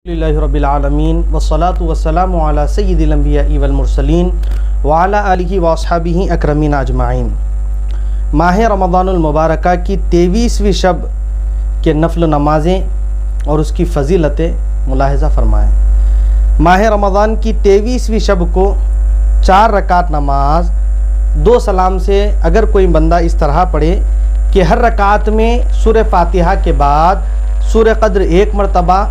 للہ رب العالمین والصلاة والسلام علی سید الانبیاء والمرسلین وعلی آلہ واصحابہ اکرمین اجمعین۔ ماہ رمضان المبارکہ کی 23ویں شب کے نفل نمازیں اور اس کی فضیلتیں ملاحظہ فرمائیں۔ ماہ رمضان کی 23ویں شب کو 4 رکعت نماز 2 سلام سے اگر کوئی بندہ اس طرح پڑھے کہ ہر رکعت میں سورہ فاتحہ کے بعد سورہ قدر 1 مرتبہ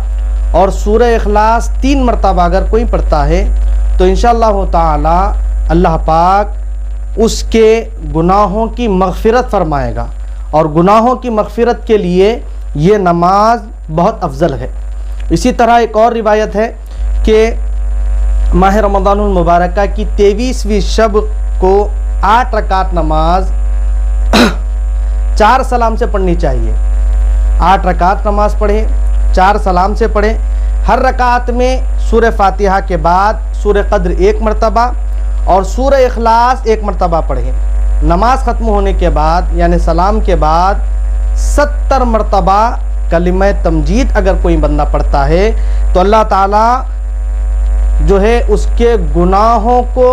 اور سورہ اخلاص 3 مرتبہ اگر کوئی پڑھتا ہے تو انشاءاللہ تعالی اللہ پاک اس کے گناہوں کی مغفرت فرمائے گا، اور گناہوں کی مغفرت کے لیے یہ نماز بہت افضل ہے۔ اسی طرح ایک اور روایت ہے کہ ماہ رمضان المبارکہ کی 23ویں شب کو 8 رکعت نماز 4 سلام سے پڑھنی چاہیے۔ 8 رکعت نماز پڑھے، 4 سلام سے پڑھیں، ہر رکعت میں سورہ فاتحہ کے بعد سورہ قدر 1 مرتبہ اور سورہ اخلاص 1 مرتبہ پڑھیں۔ نماز ختم ہونے کے بعد یعنی سلام کے بعد 70 مرتبہ کلمہ تمجید اگر کوئی بندہ پڑھتا ہے تو اللہ تعالیٰ جو ہے اس کے گناہوں کو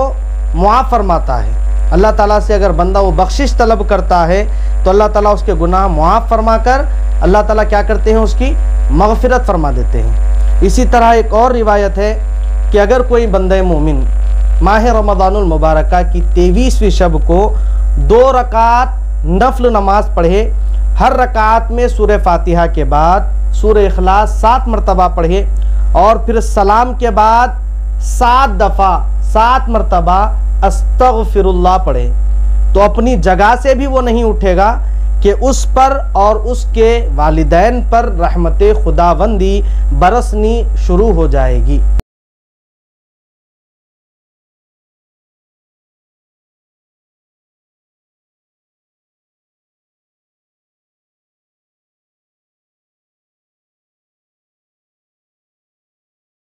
معاف فرماتا ہے۔ اللہ تعالیٰ سے اگر بندہ وہ بخشش طلب کرتا ہے تو اللہ تعالیٰ اس کے گناہ معاف فرما کر اللہ تعالیٰ کیا کرتے ہیں، اس کی مغفرت فرما دیتے ہیں۔ اسی طرح ایک اور روایت ہے کہ اگر کوئی بندہ مومن ماہ رمضان المبارکہ کی 23ویں شب کو 2 رکعت نفل نماز پڑھے، ہر رکعت میں سورہ فاتحہ کے بعد سورہ اخلاص 7 مرتبہ پڑھے اور پھر سلام کے بعد 7 دفعہ 7 مرتبہ استغفر اللہ پڑھے تو اپنی جگہ سے بھی وہ نہیں اٹھے گا کہ اس پر اور اس کے والدین پر رحمت خداوندی برسنی شروع ہو جائے گی۔